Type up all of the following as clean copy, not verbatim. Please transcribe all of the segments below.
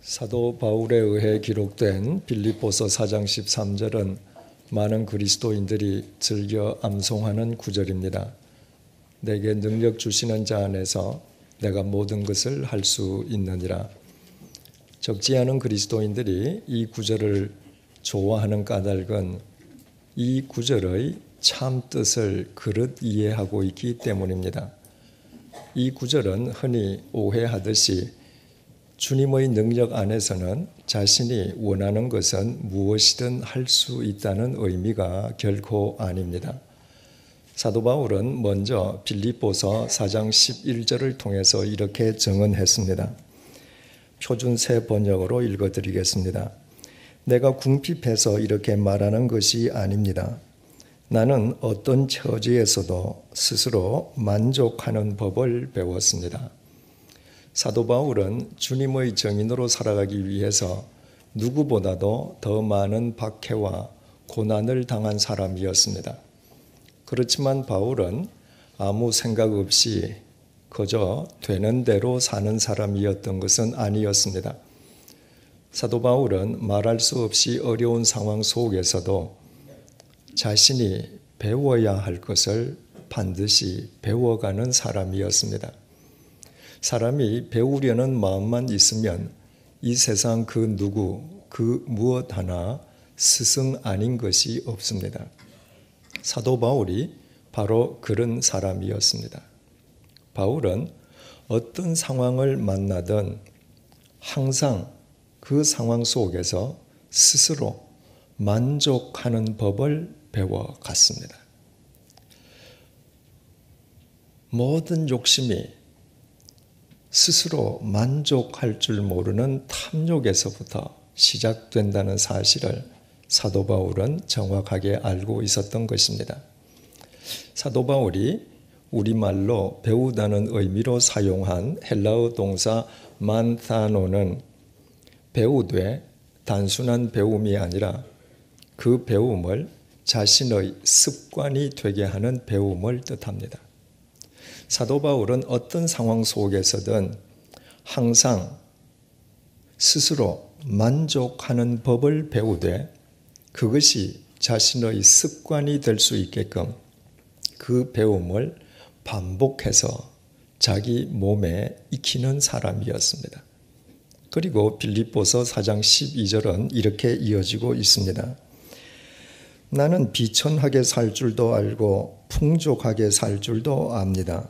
사도 바울에 의해 기록된 빌립보서 4장 13절은 많은 그리스도인들이 즐겨 암송하는 구절입니다. 내게 능력 주시는 자 안에서 내가 모든 것을 할 수 있느니라. 적지 않은 그리스도인들이 이 구절을 좋아하는 까닭은 이 구절의 참 뜻을 그릇 이해하고 있기 때문입니다. 이 구절은 흔히 오해하듯이 주님의 능력 안에서는 자신이 원하는 것은 무엇이든 할 수 있다는 의미가 결코 아닙니다. 사도 바울은 먼저 빌립보서 4장 11절을 통해서 이렇게 증언했습니다. 표준 새 번역으로 읽어드리겠습니다. 내가 궁핍해서 이렇게 말하는 것이 아닙니다. 나는 어떤 처지에서도 스스로 만족하는 법을 배웠습니다. 사도 바울은 주님의 증인으로 살아가기 위해서 누구보다도 더 많은 박해와 고난을 당한 사람이었습니다. 그렇지만 바울은 아무 생각 없이 그저 되는 대로 사는 사람이었던 것은 아니었습니다. 사도 바울은 말할 수 없이 어려운 상황 속에서도 자신이 배워야 할 것을 반드시 배워가는 사람이었습니다. 사람이 배우려는 마음만 있으면 이 세상 그 누구, 그 무엇 하나 스승 아닌 것이 없습니다. 사도 바울이 바로 그런 사람이었습니다. 바울은 어떤 상황을 만나든 항상 그 상황 속에서 스스로 만족하는 법을 배워갔습니다. 모든 욕심이 스스로 만족할 줄 모르는 탐욕에서부터 시작된다는 사실을 사도 바울은 정확하게 알고 있었던 것입니다. 사도 바울이 우리말로 배우다는 의미로 사용한 헬라어 동사 만타노는 배우되 단순한 배움이 아니라 그 배움을 자신의 습관이 되게 하는 배움을 뜻합니다. 사도 바울은 어떤 상황 속에서든 항상 스스로 만족하는 법을 배우되 그것이 자신의 습관이 될 수 있게끔 그 배움을 반복해서 자기 몸에 익히는 사람이었습니다. 그리고 빌립보서 4장 12절은 이렇게 이어지고 있습니다. 나는 비천하게 살 줄도 알고 풍족하게 살 줄도 압니다.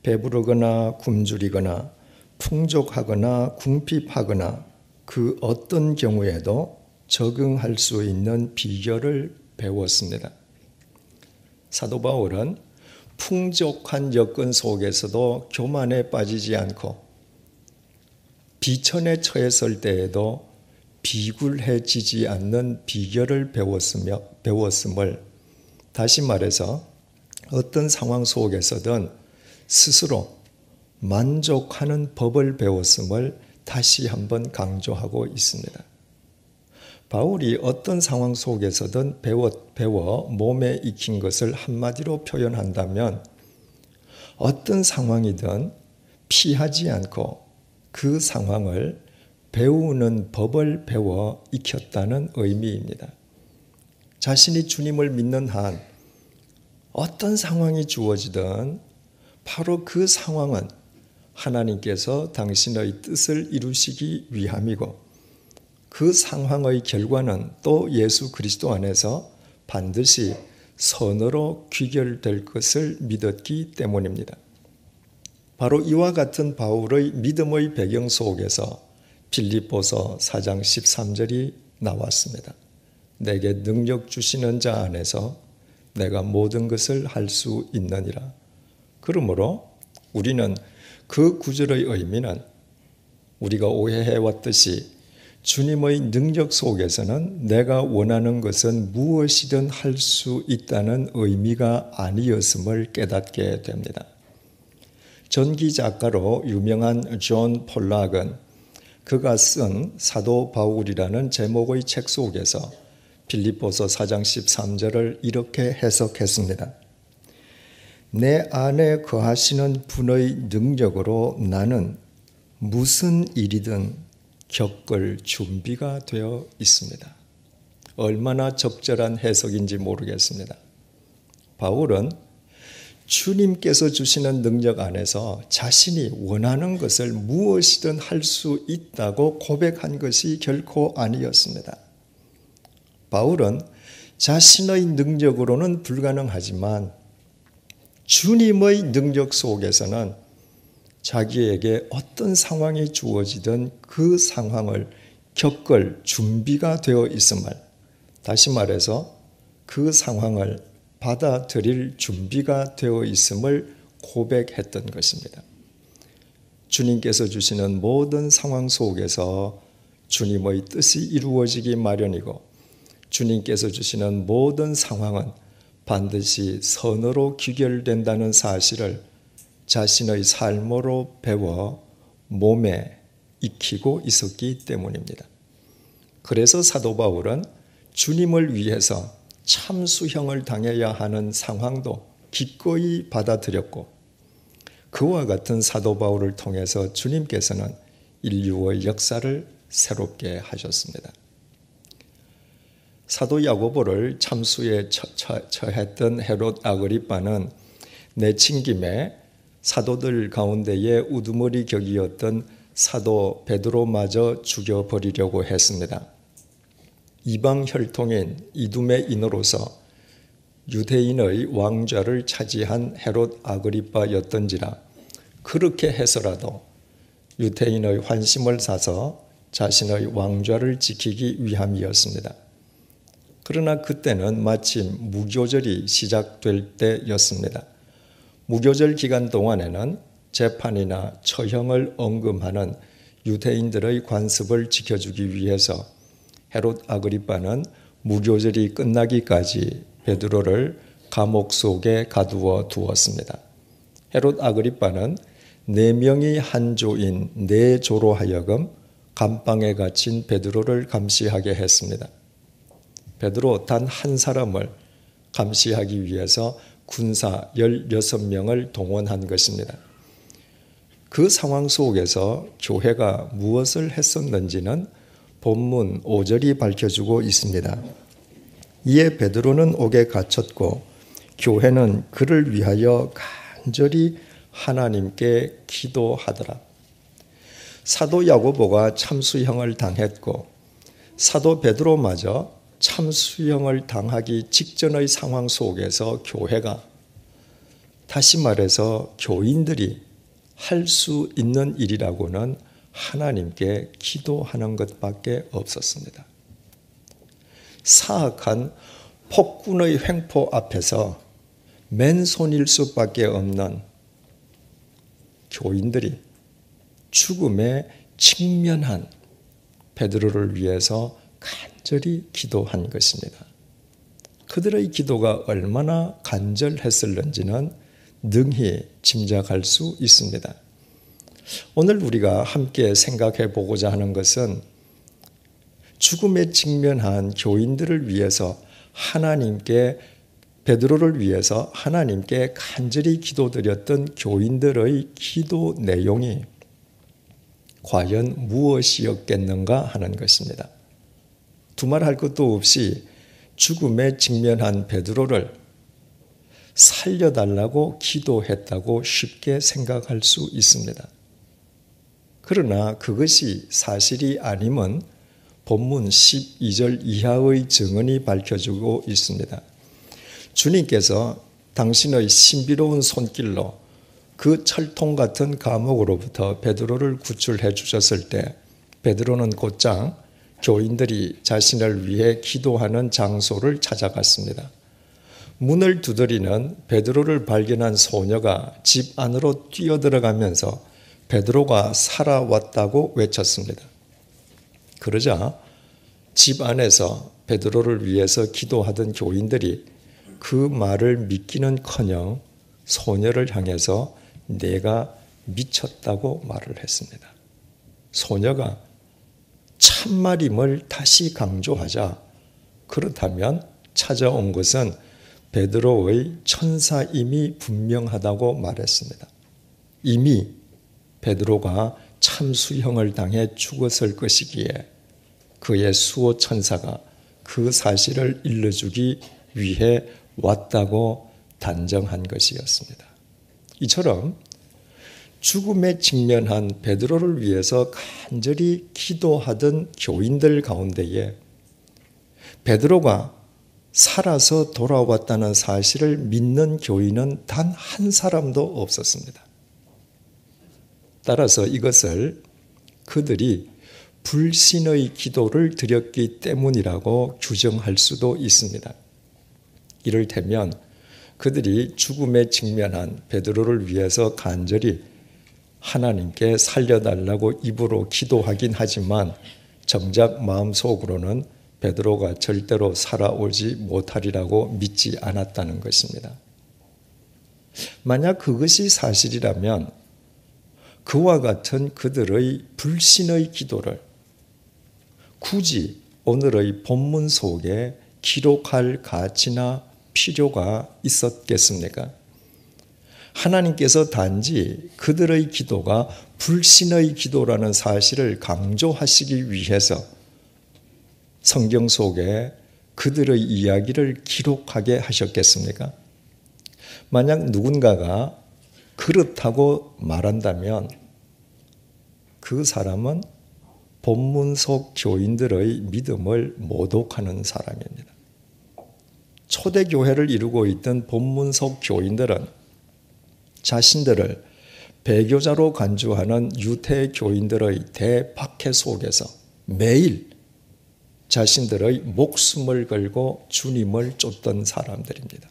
배부르거나 굶주리거나 풍족하거나 궁핍하거나 그 어떤 경우에도 적응할 수 있는 비결을 배웠습니다. 사도 바울은 풍족한 여건 속에서도 교만에 빠지지 않고 비천에 처했을 때에도 비굴해지지 않는 비결을 배웠음을 다시 말해서 어떤 상황 속에서든 스스로 만족하는 법을 배웠음을 다시 한번 강조하고 있습니다. 바울이 어떤 상황 속에서든 배워 몸에 익힌 것을 한마디로 표현한다면 어떤 상황이든 피하지 않고 그 상황을 배우는 법을 배워 익혔다는 의미입니다. 자신이 주님을 믿는 한 어떤 상황이 주어지든 바로 그 상황은 하나님께서 당신의 뜻을 이루시기 위함이고 그 상황의 결과는 또 예수 그리스도 안에서 반드시 선으로 귀결될 것을 믿었기 때문입니다. 바로 이와 같은 바울의 믿음의 배경 속에서 빌립보서 4장 13절이 나왔습니다. 내게 능력 주시는 자 안에서 내가 모든 것을 할 수 있느니라. 그러므로 우리는 그 구절의 의미는 우리가 오해해왔듯이 주님의 능력 속에서는 내가 원하는 것은 무엇이든 할 수 있다는 의미가 아니었음을 깨닫게 됩니다. 전기 작가로 유명한 존 폴락은 그가 쓴 사도 바울이라는 제목의 책 속에서 빌립보서 4장 13절을 이렇게 해석했습니다. 내 안에 거하시는 분의 능력으로 나는 무슨 일이든 겪을 준비가 되어 있습니다. 얼마나 적절한 해석인지 모르겠습니다. 바울은 주님께서 주시는 능력 안에서 자신이 원하는 것을 무엇이든 할 수 있다고 고백한 것이 결코 아니었습니다. 바울은 자신의 능력으로는 불가능하지만 주님의 능력 속에서는 자기에게 어떤 상황이 주어지든 그 상황을 겪을 준비가 되어 있음을, 다시 말해서 그 상황을 받아들일 준비가 되어 있음을 고백했던 것입니다. 주님께서 주시는 모든 상황 속에서 주님의 뜻이 이루어지기 마련이고 주님께서 주시는 모든 상황은 반드시 선으로 귀결된다는 사실을 자신의 삶으로 배워 몸에 익히고 있었기 때문입니다. 그래서 사도 바울은 주님을 위해서 참수형을 당해야 하는 상황도 기꺼이 받아들였고 그와 같은 사도 바울을 통해서 주님께서는 인류의 역사를 새롭게 하셨습니다. 사도 야고보를 참수에 처했던 헤롯 아그리빠는 내친김에 사도들 가운데에 우두머리 격이었던 사도 베드로마저 죽여버리려고 했습니다. 이방 혈통인 이두메 인으로서 유대인의 왕좌를 차지한 헤롯 아그리빠였던지라 그렇게 해서라도 유대인의 환심을 사서 자신의 왕좌를 지키기 위함이었습니다. 그러나 그때는 마침 무교절이 시작될 때였습니다. 무교절 기간 동안에는 재판이나 처형을 엄금하는 유대인들의 관습을 지켜주기 위해서 헤롯 아그리빠는 무교절이 끝나기까지 베드로를 감옥 속에 가두어 두었습니다. 헤롯 아그리빠는 4명이 한 조인 4조로 하여금 감방에 갇힌 베드로를 감시하게 했습니다. 베드로 단 한 사람을 감시하기 위해서 군사 16명을 동원한 것입니다. 그 상황 속에서 교회가 무엇을 했었는지는 본문 5절이 밝혀주고 있습니다. 이에 베드로는 옥에 갇혔고 교회는 그를 위하여 간절히 하나님께 기도하더라. 사도 야고보가 참수형을 당했고 사도 베드로마저 참수형을 당하기 직전의 상황 속에서 교회가, 다시 말해서 교인들이 할 수 있는 일이라고는 하나님께 기도하는 것밖에 없었습니다. 사악한 폭군의 횡포 앞에서 맨손일 수밖에 없는 교인들이 죽음에 직면한 베드로를 위해서 간절히 기도한 것입니다. 그들의 기도가 얼마나 간절했을는지는 능히 짐작할 수 있습니다. 오늘 우리가 함께 생각해 보고자 하는 것은 죽음에 직면한 교인들을 위해서 베드로를 위해서 하나님께 간절히 기도드렸던 교인들의 기도 내용이 과연 무엇이었겠는가 하는 것입니다. 두말할 것도 없이 죽음에 직면한 베드로를 살려달라고 기도했다고 쉽게 생각할 수 있습니다. 그러나 그것이 사실이 아님은 본문 12절 이하의 증언이 밝혀주고 있습니다. 주님께서 당신의 신비로운 손길로 그 철통 같은 감옥으로부터 베드로를 구출해 주셨을 때 베드로는 곧장 교인들이 자신을 위해 기도하는 장소를 찾아갔습니다. 문을 두드리는 베드로를 발견한 소녀가 집 안으로 뛰어들어가면서 베드로가 살아왔다고 외쳤습니다. 그러자 집 안에서 베드로를 위해서 기도하던 교인들이 그 말을 믿기는커녕 소녀를 향해서 내가 미쳤다고 말을 했습니다. 소녀가 참말임을 다시 강조하자 그렇다면 찾아온 것은 베드로의 천사임이 분명하다고 말했습니다. 이미 베드로가 참수형을 당해 죽었을 것이기에 그의 수호 천사가 그 사실을 일러주기 위해 왔다고 단정한 것이었습니다. 이처럼 죽음에 직면한 베드로를 위해서 간절히 기도하던 교인들 가운데에 베드로가 살아서 돌아왔다는 사실을 믿는 교인은 단 한 사람도 없었습니다. 따라서 이것을 그들이 불신의 기도를 드렸기 때문이라고 규정할 수도 있습니다. 이를테면 그들이 죽음에 직면한 베드로를 위해서 간절히 하나님께 살려달라고 입으로 기도하긴 하지만 정작 마음속으로는 베드로가 절대로 살아오지 못하리라고 믿지 않았다는 것입니다. 만약 그것이 사실이라면 그와 같은 그들의 불신의 기도를 굳이 오늘의 본문 속에 기록할 가치나 필요가 있었겠습니까? 하나님께서 단지 그들의 기도가 불신의 기도라는 사실을 강조하시기 위해서 성경 속에 그들의 이야기를 기록하게 하셨겠습니까? 만약 누군가가 그렇다고 말한다면 그 사람은 본문 속 교인들의 믿음을 모독하는 사람입니다. 초대교회를 이루고 있던 본문 속 교인들은 자신들을 배교자로 간주하는 유대 교인들의 대박해 속에서 매일 자신들의 목숨을 걸고 주님을 쫓던 사람들입니다.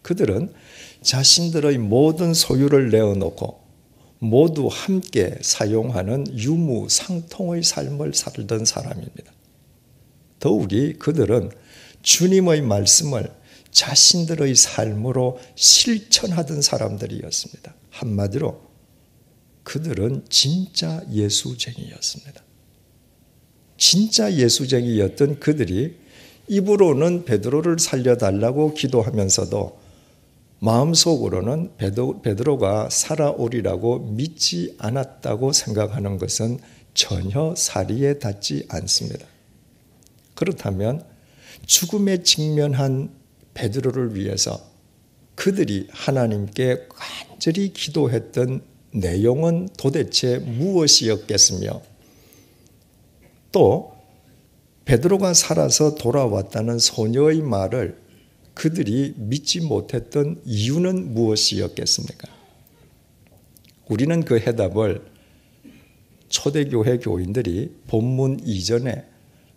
그들은 자신들의 모든 소유를 내어놓고 모두 함께 사용하는 유무상통의 삶을 살던 사람입니다. 더욱이 그들은 주님의 말씀을 자신들의 삶으로 실천하던 사람들이었습니다. 한마디로 그들은 진짜 예수쟁이였습니다. 진짜 예수쟁이였던 그들이 입으로는 베드로를 살려달라고 기도하면서도 마음속으로는 베드로가 살아오리라고 믿지 않았다고 생각하는 것은 전혀 사리에 닿지 않습니다. 그렇다면 죽음에 직면한 베드로를 위해서 그들이 하나님께 간절히 기도했던 내용은 도대체 무엇이었겠으며 또 베드로가 살아서 돌아왔다는 소녀의 말을 그들이 믿지 못했던 이유는 무엇이었겠습니까? 우리는 그 해답을 초대교회 교인들이 본문 이전에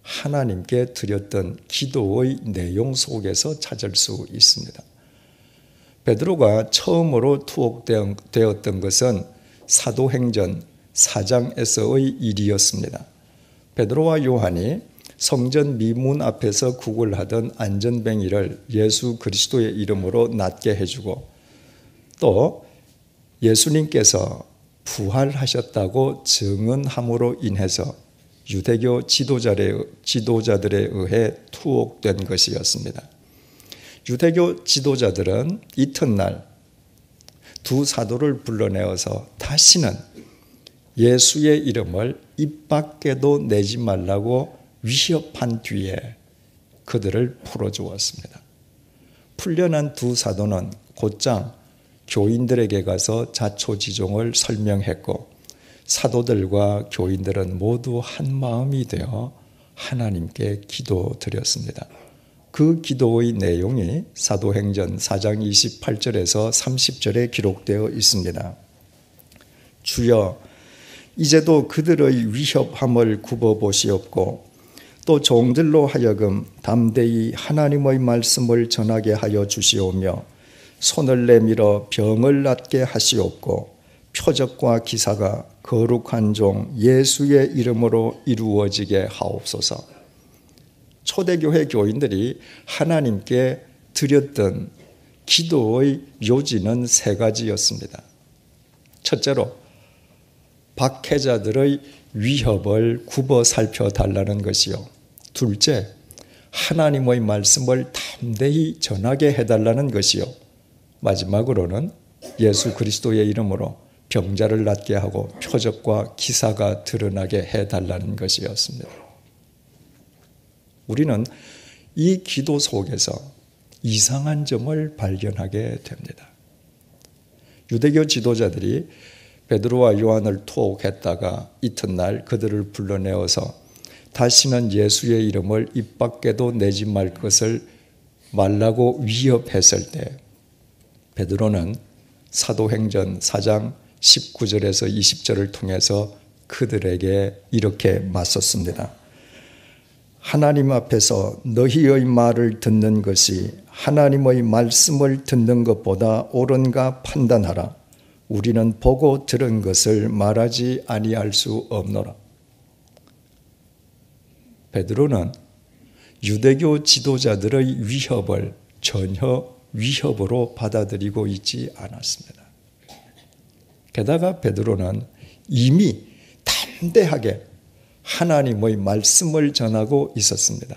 하나님께 드렸던 기도의 내용 속에서 찾을 수 있습니다. 베드로가 처음으로 투옥되었던 것은 사도행전 4장에서의 일이었습니다. 베드로와 요한이 성전 미문 앞에서 구걸하던 안전뱅이를 예수 그리스도의 이름으로 낫게 해주고 또 예수님께서 부활하셨다고 증언함으로 인해서 유대교 지도자들에 의해 투옥된 것이었습니다. 유대교 지도자들은 이튿날 두 사도를 불러내어서 다시는 예수의 이름을 입 밖에도 내지 말라고 위협한 뒤에 그들을 풀어주었습니다. 풀려난 두 사도는 곧장 교인들에게 가서 자초지종을 설명했고 사도들과 교인들은 모두 한 마음이 되어 하나님께 기도드렸습니다. 그 기도의 내용이 사도행전 4장 28절에서 30절에 기록되어 있습니다. 주여, 이제도 그들의 위협함을 굽어보시옵고 또 종들로 하여금 담대히 하나님의 말씀을 전하게 하여 주시오며 손을 내밀어 병을 낫게 하시옵고 표적과 기사가 거룩한 종 예수의 이름으로 이루어지게 하옵소서. 초대교회 교인들이 하나님께 드렸던 기도의 요지는 세 가지였습니다. 첫째로 박해자들의 위협을 굽어 살펴달라는 것이요. 둘째, 하나님의 말씀을 담대히 전하게 해달라는 것이요. 마지막으로는 예수 그리스도의 이름으로 병자를 낫게 하고 표적과 기사가 드러나게 해달라는 것이었습니다. 우리는 이 기도 속에서 이상한 점을 발견하게 됩니다. 유대교 지도자들이 베드로와 요한을 투옥했다가 이튿날 그들을 불러내어서 다시는 예수의 이름을 입 밖에도 내지 말 것을 말라고 위협했을 때 베드로는 사도행전 4장 19절에서 20절을 통해서 그들에게 이렇게 맞섰습니다. 하나님 앞에서 너희의 말을 듣는 것이 하나님의 말씀을 듣는 것보다 옳은가 판단하라. 우리는 보고 들은 것을 말하지 아니할 수 없노라. 베드로는 유대교 지도자들의 위협을 전혀 위협으로 받아들이고 있지 않았습니다. 게다가 베드로는 이미 담대하게 하나님의 말씀을 전하고 있었습니다.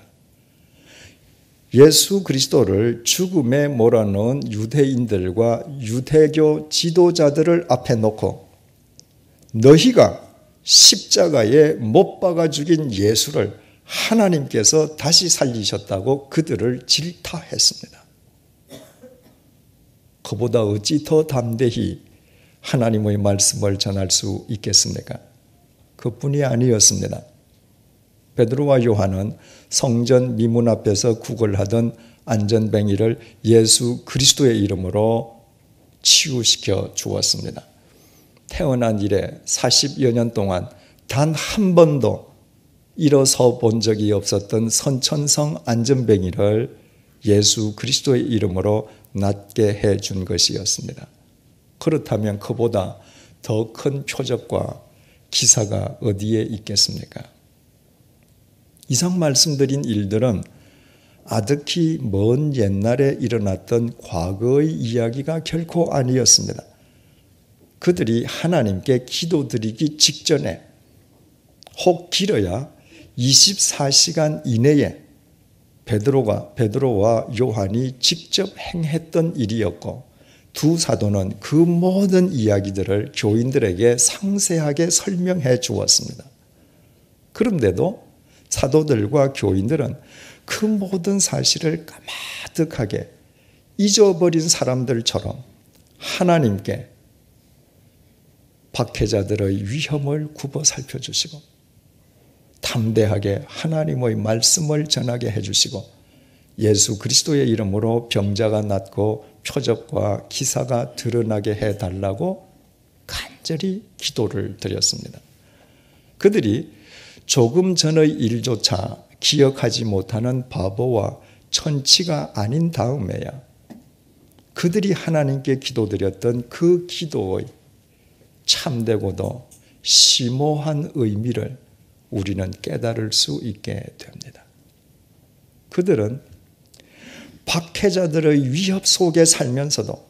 예수 그리스도를 죽음에 몰아넣은 유대인들과 유대교 지도자들을 앞에 놓고 너희가 십자가에 못 박아 죽인 예수를 하나님께서 다시 살리셨다고 그들을 질타했습니다. 그보다 어찌 더 담대히 하나님의 말씀을 전할 수 있겠습니까? 그뿐이 아니었습니다. 베드로와 요한은 성전 미문 앞에서 구걸하던 안전뱅이를 예수 그리스도의 이름으로 치유시켜 주었습니다. 태어난 이래 40여 년 동안 단 한 번도 일어서 본 적이 없었던 선천성 안전뱅이를 예수 그리스도의 이름으로 낫게 해준 것이었습니다. 그렇다면 그보다 더 큰 표적과 기사가 어디에 있겠습니까? 이상 말씀드린 일들은 아득히 먼 옛날에 일어났던 과거의 이야기가 결코 아니었습니다. 그들이 하나님께 기도드리기 직전에 혹 길어야 24시간 이내에 베드로와 요한이 직접 행했던 일이었고 두 사도는 그 모든 이야기들을 교인들에게 상세하게 설명해 주었습니다. 그런데도 사도들과 교인들은 그 모든 사실을 까마득하게 잊어버린 사람들처럼 하나님께 박해자들의 위험을 굽어 살펴주시고 담대하게 하나님의 말씀을 전하게 해주시고 예수 그리스도의 이름으로 병자가 낫고 표적과 기사가 드러나게 해달라고 간절히 기도를 드렸습니다. 그들이 조금 전의 일조차 기억하지 못하는 바보와 천치가 아닌 다음에야 그들이 하나님께 기도드렸던 그 기도의 참되고도 심오한 의미를 우리는 깨달을 수 있게 됩니다. 그들은 박해자들의 위협 속에 살면서도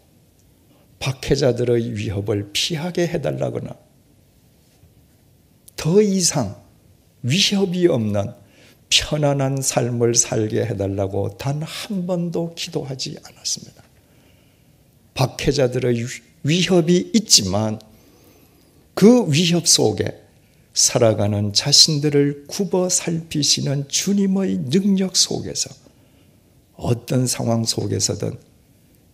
박해자들의 위협을 피하게 해달라거나 더 이상 위협이 없는 편안한 삶을 살게 해달라고 단 한 번도 기도하지 않았습니다. 박해자들의 위협이 있지만 그 위협 속에 살아가는 자신들을 굽어 살피시는 주님의 능력 속에서 어떤 상황 속에서든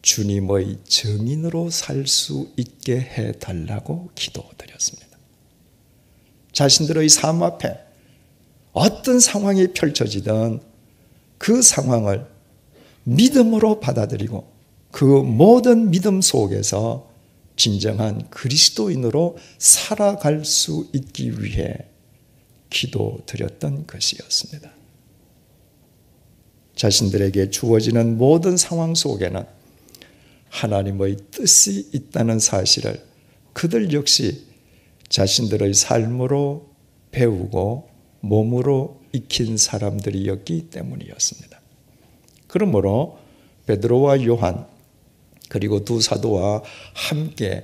주님의 증인으로 살 수 있게 해달라고 기도드렸습니다. 자신들의 삶 앞에 어떤 상황이 펼쳐지든 그 상황을 믿음으로 받아들이고 그 모든 믿음 속에서 진정한 그리스도인으로 살아갈 수 있기 위해 기도드렸던 것이었습니다. 자신들에게 주어지는 모든 상황 속에는 하나님의 뜻이 있다는 사실을 그들 역시 자신들의 삶으로 배우고 몸으로 익힌 사람들이었기 때문이었습니다. 그러므로 베드로와 요한 그리고 두 사도와 함께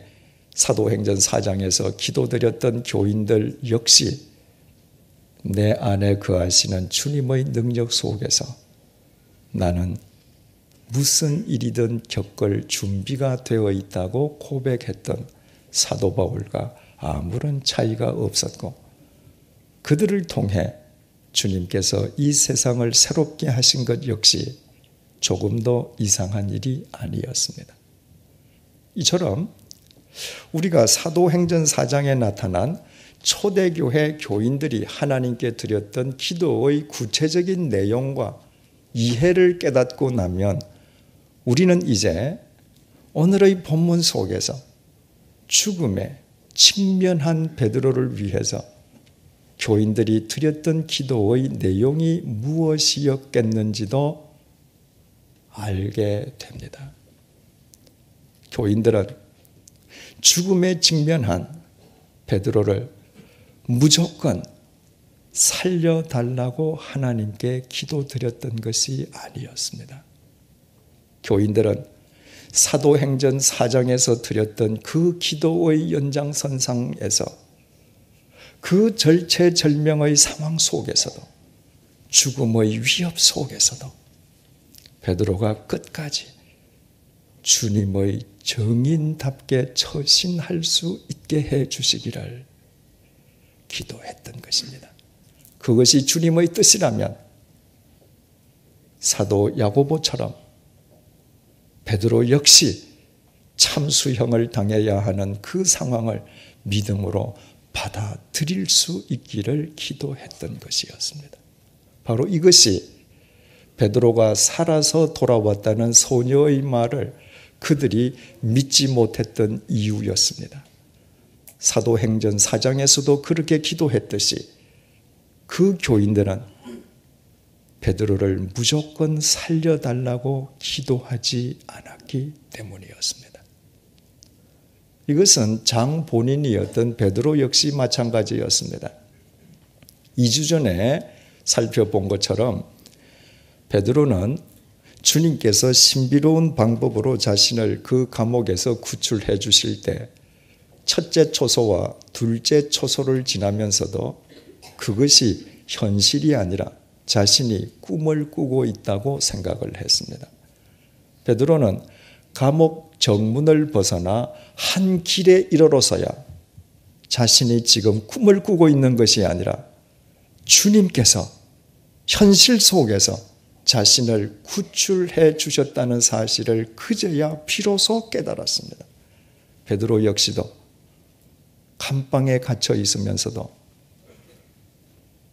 사도행전 4장에서 기도드렸던 교인들 역시 내 안에 거하시는 주님의 능력 속에서 나는 무슨 일이든 겪을 준비가 되어 있다고 고백했던 사도 바울과 아무런 차이가 없었고 그들을 통해 주님께서 이 세상을 새롭게 하신 것 역시 조금도 이상한 일이 아니었습니다. 이처럼 우리가 사도행전 4장에 나타난 초대교회 교인들이 하나님께 드렸던 기도의 구체적인 내용과 이해를 깨닫고 나면 우리는 이제 오늘의 본문 속에서 죽음에 직면한 베드로를 위해서 교인들이 드렸던 기도의 내용이 무엇이었겠는지도 알게 됩니다. 교인들은 죽음에 직면한 베드로를 무조건 살려달라고 하나님께 기도드렸던 것이 아니었습니다. 교인들은 사도행전 4장에서 드렸던 그 기도의 연장선상에서 그 절체절명의 상황 속에서도 죽음의 위협 속에서도 베드로가 끝까지 주님의 정인답게 처신할 수 있게 해 주시기를 기도했던 것입니다. 그것이 주님의 뜻이라면 사도 야고보처럼 베드로 역시 참수형을 당해야 하는 그 상황을 믿음으로 받아들일 수 있기를 기도했던 것이었습니다. 바로 이것이 베드로가 살아서 돌아왔다는 소녀의 말을 그들이 믿지 못했던 이유였습니다. 사도행전 4장에서도 그렇게 기도했듯이 그 교인들은 베드로를 무조건 살려달라고 기도하지 않았기 때문이었습니다. 이것은 장 본인이었던 베드로 역시 마찬가지였습니다. 2주 전에 살펴본 것처럼 베드로는 주님께서 신비로운 방법으로 자신을 그 감옥에서 구출해 주실 때 첫째 초소와 둘째 초소를 지나면서도 그것이 현실이 아니라 자신이 꿈을 꾸고 있다고 생각을 했습니다. 베드로는 감옥 정문을 벗어나 한 길에 이르러서야 자신이 지금 꿈을 꾸고 있는 것이 아니라 주님께서 현실 속에서 자신을 구출해 주셨다는 사실을 그제야 비로소 깨달았습니다. 베드로 역시도 감방에 갇혀 있으면서도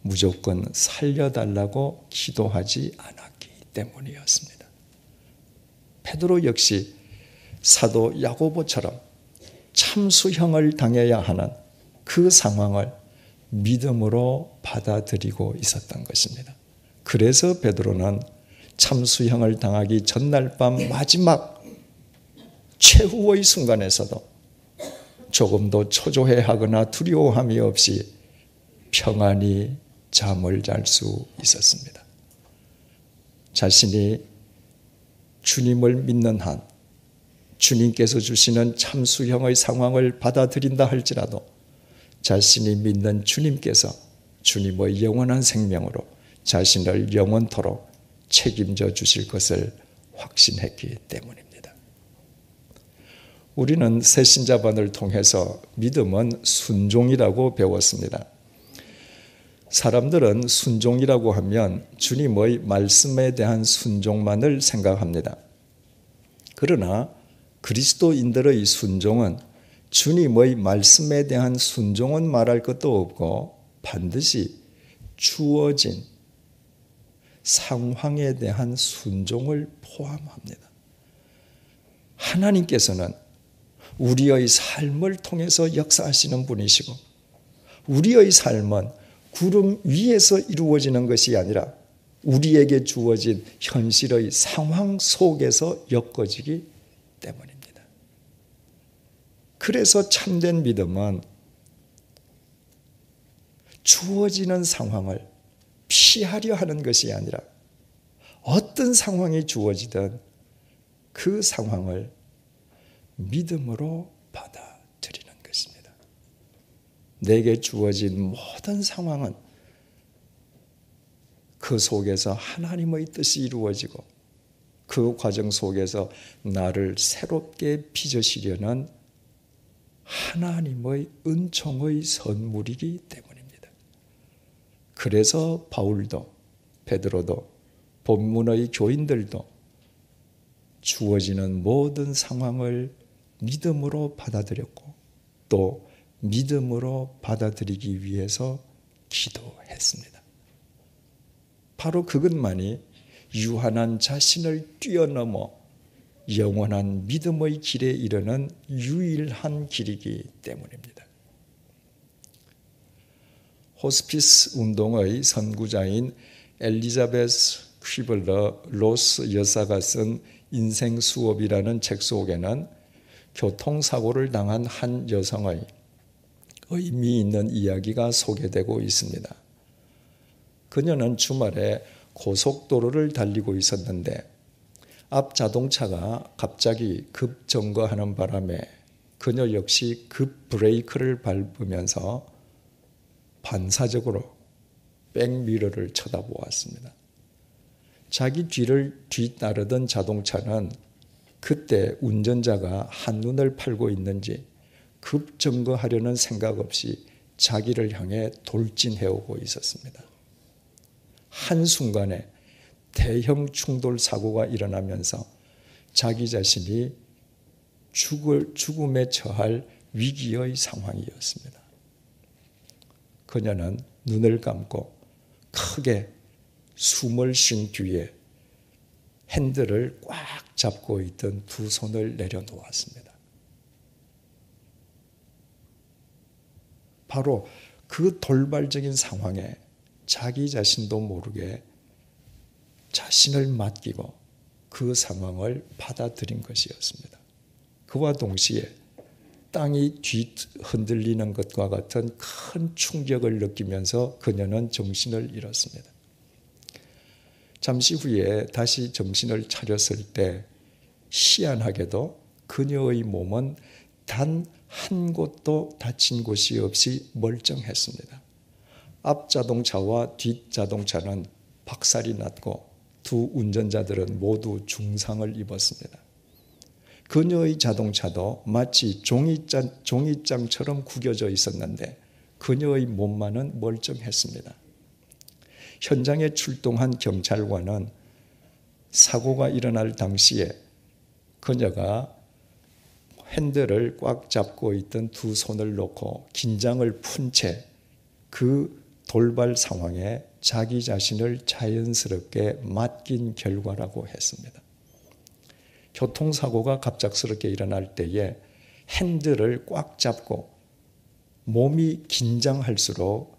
무조건 살려달라고 기도하지 않았기 때문이었습니다. 베드로 역시 사도 야고보처럼 참수형을 당해야 하는 그 상황을 믿음으로 받아들이고 있었던 것입니다. 그래서 베드로는 참수형을 당하기 전날 밤 마지막 최후의 순간에서도 조금도 초조해하거나 두려워함이 없이 평안히 잠을 잘 수 있었습니다. 자신이 주님을 믿는 한 주님께서 주시는 참수형의 상황을 받아들인다 할지라도 자신이 믿는 주님께서 주님의 영원한 생명으로 자신을 영원토록 책임져 주실 것을 확신했기 때문입니다. 우리는 새신자반을 통해서 믿음은 순종이라고 배웠습니다. 사람들은 순종이라고 하면 주님의 말씀에 대한 순종만을 생각합니다. 그러나 그리스도인들의 순종은 주님의 말씀에 대한 순종은 말할 것도 없고 반드시 주어진 상황에 대한 순종을 포함합니다. 하나님께서는 우리의 삶을 통해서 역사하시는 분이시고 우리의 삶은 구름 위에서 이루어지는 것이 아니라 우리에게 주어진 현실의 상황 속에서 엮어지기 때문입니다. 그래서 참된 믿음은 주어지는 상황을 피하려 하는 것이 아니라 어떤 상황이 주어지든 그 상황을 믿음으로 받아들이는 것입니다. 내게 주어진 모든 상황은 그 속에서 하나님의 뜻이 이루어지고 그 과정 속에서 나를 새롭게 빚으시려는 하나님의 은총의 선물이기 때문입니다. 그래서 바울도 베드로도 본문의 교인들도 주어지는 모든 상황을 믿음으로 받아들였고 또 믿음으로 받아들이기 위해서 기도했습니다. 바로 그것만이 유한한 자신을 뛰어넘어 영원한 믿음의 길에 이르는 유일한 길이기 때문입니다. 호스피스 운동의 선구자인 엘리자베스 퀴블러 로스 여사가 쓴 인생 수업이라는 책 속에는 교통사고를 당한 한 여성의 의미 있는 이야기가 소개되고 있습니다. 그녀는 주말에 고속도로를 달리고 있었는데 앞 자동차가 갑자기 급정거하는 바람에 그녀 역시 급 브레이크를 밟으면서 반사적으로 백미러를 쳐다보았습니다. 자기 뒤를 뒤따르던 자동차는 그때 운전자가 한눈을 팔고 있는지 급정거하려는 생각 없이 자기를 향해 돌진해오고 있었습니다. 한순간에 대형 충돌 사고가 일어나면서 자기 자신이 죽음에 처할 위기의 상황이었습니다. 그녀는 눈을 감고 크게 숨을 쉰 뒤에 핸들을 꽉 잡고 있던 두 손을 내려놓았습니다. 바로 그 돌발적인 상황에 자기 자신도 모르게 자신을 맡기고 그 상황을 받아들인 것이었습니다. 그와 동시에 땅이 뒤흔들리는 것과 같은 큰 충격을 느끼면서 그녀는 정신을 잃었습니다. 잠시 후에 다시 정신을 차렸을 때 희한하게도 그녀의 몸은 단 한 곳도 다친 곳이 없이 멀쩡했습니다. 앞 자동차와 뒷 자동차는 박살이 났고 두 운전자들은 모두 중상을 입었습니다. 그녀의 자동차도 마치 종이장처럼 구겨져 있었는데 그녀의 몸만은 멀쩡했습니다. 현장에 출동한 경찰관은 사고가 일어날 당시에 그녀가 핸들을 꽉 잡고 있던 두 손을 놓고 긴장을 푼 채 그 돌발 상황에 자기 자신을 자연스럽게 맡긴 결과라고 했습니다. 교통사고가 갑작스럽게 일어날 때에 핸들을 꽉 잡고 몸이 긴장할수록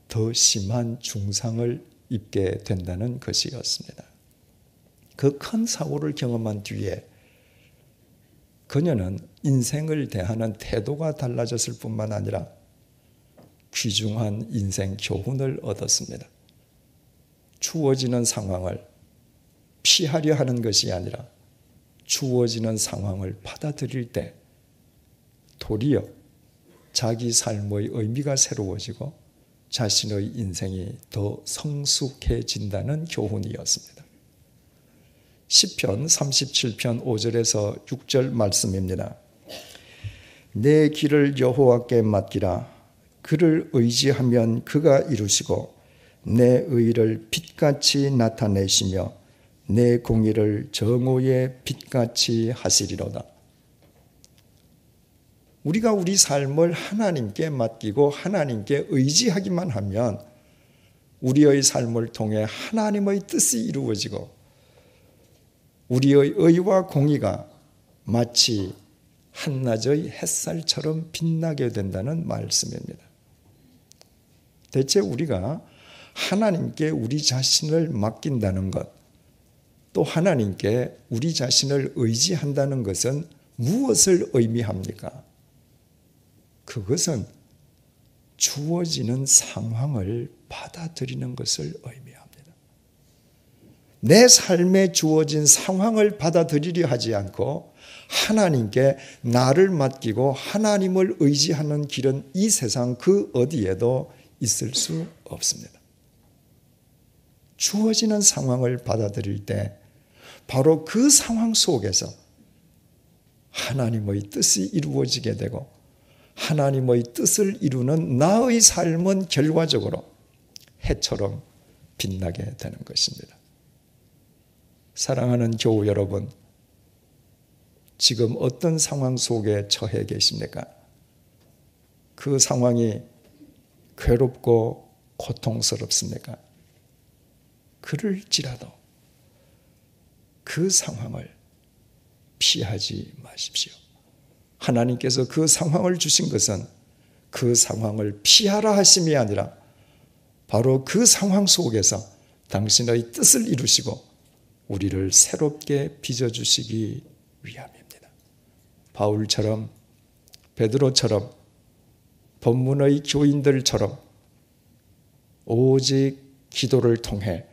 더 심한 중상을 입게 된다는 것이었습니다. 그 큰 사고를 경험한 뒤에 그녀는 인생을 대하는 태도가 달라졌을 뿐만 아니라 귀중한 인생 교훈을 얻었습니다. 주어지는 상황을 피하려 하는 것이 아니라 주어지는 상황을 받아들일 때 도리어 자기 삶의 의미가 새로워지고 자신의 인생이 더 성숙해진다는 교훈이었습니다. 시편 37편 5절에서 6절 말씀입니다. 내 길을 여호와께 맡기라. 그를 의지하면 그가 이루시고 내 의를 빛같이 나타내시며 내 공의를 정오의 빛같이 하시리로다. 우리가 우리 삶을 하나님께 맡기고 하나님께 의지하기만 하면 우리의 삶을 통해 하나님의 뜻이 이루어지고 우리의 의와 공의가 마치 한낮의 햇살처럼 빛나게 된다는 말씀입니다. 대체 우리가 하나님께 우리 자신을 맡긴다는 것, 또 하나님께 우리 자신을 의지한다는 것은 무엇을 의미합니까? 그것은 주어지는 상황을 받아들이는 것을 의미합니다. 내 삶에 주어진 상황을 받아들이려 하지 않고 하나님께 나를 맡기고 하나님을 의지하는 길은 이 세상 그 어디에도 있을 수 없습니다. 주어지는 상황을 받아들일 때 바로 그 상황 속에서 하나님의 뜻이 이루어지게 되고 하나님의 뜻을 이루는 나의 삶은 결과적으로 해처럼 빛나게 되는 것입니다. 사랑하는 교우 여러분, 지금 어떤 상황 속에 처해 계십니까? 그 상황이 괴롭고 고통스럽습니까? 그럴지라도 그 상황을 피하지 마십시오. 하나님께서 그 상황을 주신 것은 그 상황을 피하라 하심이 아니라 바로 그 상황 속에서 당신의 뜻을 이루시고 우리를 새롭게 빚어주시기 위함입니다. 바울처럼, 베드로처럼, 본문의 교인들처럼 오직 기도를 통해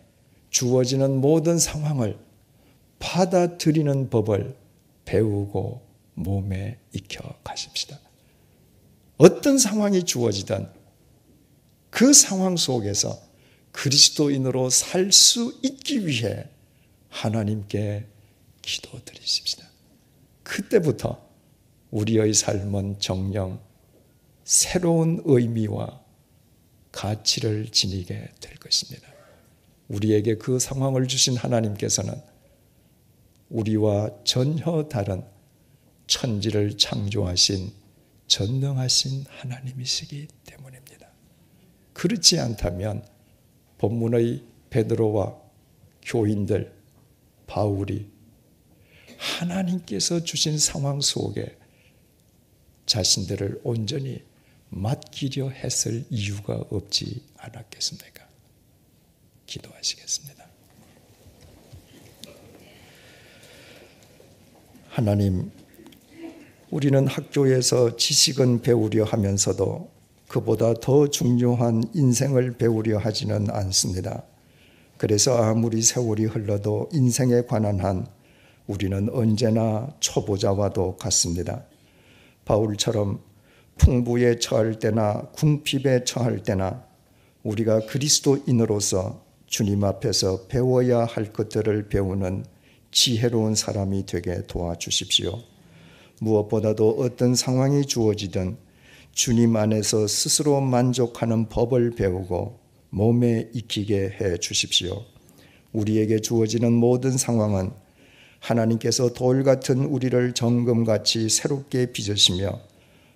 주어지는 모든 상황을 받아들이는 법을 배우고 몸에 익혀 가십시다. 어떤 상황이 주어지든 그 상황 속에서 그리스도인으로 살 수 있기 위해 하나님께 기도드리십시다. 그때부터 우리의 삶은 정녕 새로운 의미와 가치를 지니게 될 것입니다. 우리에게 그 상황을 주신 하나님께서는 우리와 전혀 다른 천지를 창조하신 전능하신 하나님이시기 때문입니다. 그렇지 않다면 본문의 베드로와 교인들, 바울이 하나님께서 주신 상황 속에 자신들을 온전히 맡기려 했을 이유가 없지 않았겠습니까? 기도하시겠습니다. 하나님, 우리는 학교에서 지식은 배우려 하면서도 그보다 더 중요한 인생을 배우려 하지는 않습니다. 그래서 아무리 세월이 흘러도 인생에 관한 한 우리는 언제나 초보자와도 같습니다. 바울처럼 풍부에 처할 때나 궁핍에 처할 때나 우리가 그리스도인으로서 주님 앞에서 배워야 할 것들을 배우는 지혜로운 사람이 되게 도와주십시오. 무엇보다도 어떤 상황이 주어지든 주님 안에서 스스로 만족하는 법을 배우고 몸에 익히게 해 주십시오. 우리에게 주어지는 모든 상황은 하나님께서 돌 같은 우리를 정금같이 새롭게 빚으시며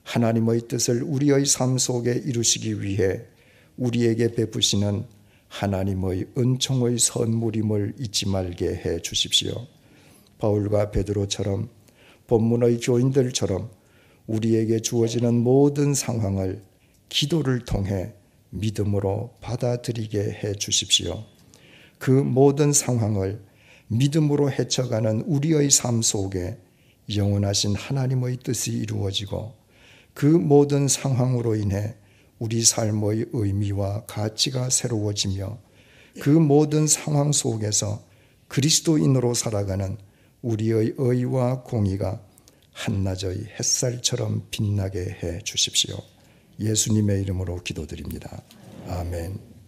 하나님의 뜻을 우리의 삶 속에 이루시기 위해 우리에게 베푸시는 하나님의 은총의 선물임을 잊지 말게 해 주십시오. 바울과 베드로처럼 본문의 교인들처럼 우리에게 주어지는 모든 상황을 기도를 통해 믿음으로 받아들이게 해 주십시오. 그 모든 상황을 믿음으로 헤쳐가는 우리의 삶 속에 영원하신 하나님의 뜻이 이루어지고 그 모든 상황으로 인해 우리 삶의 의미와 가치가 새로워지며 그 모든 상황 속에서 그리스도인으로 살아가는 우리의 의와 공의가 한낮의 햇살처럼 빛나게 해 주십시오. 예수님의 이름으로 기도드립니다. 아멘.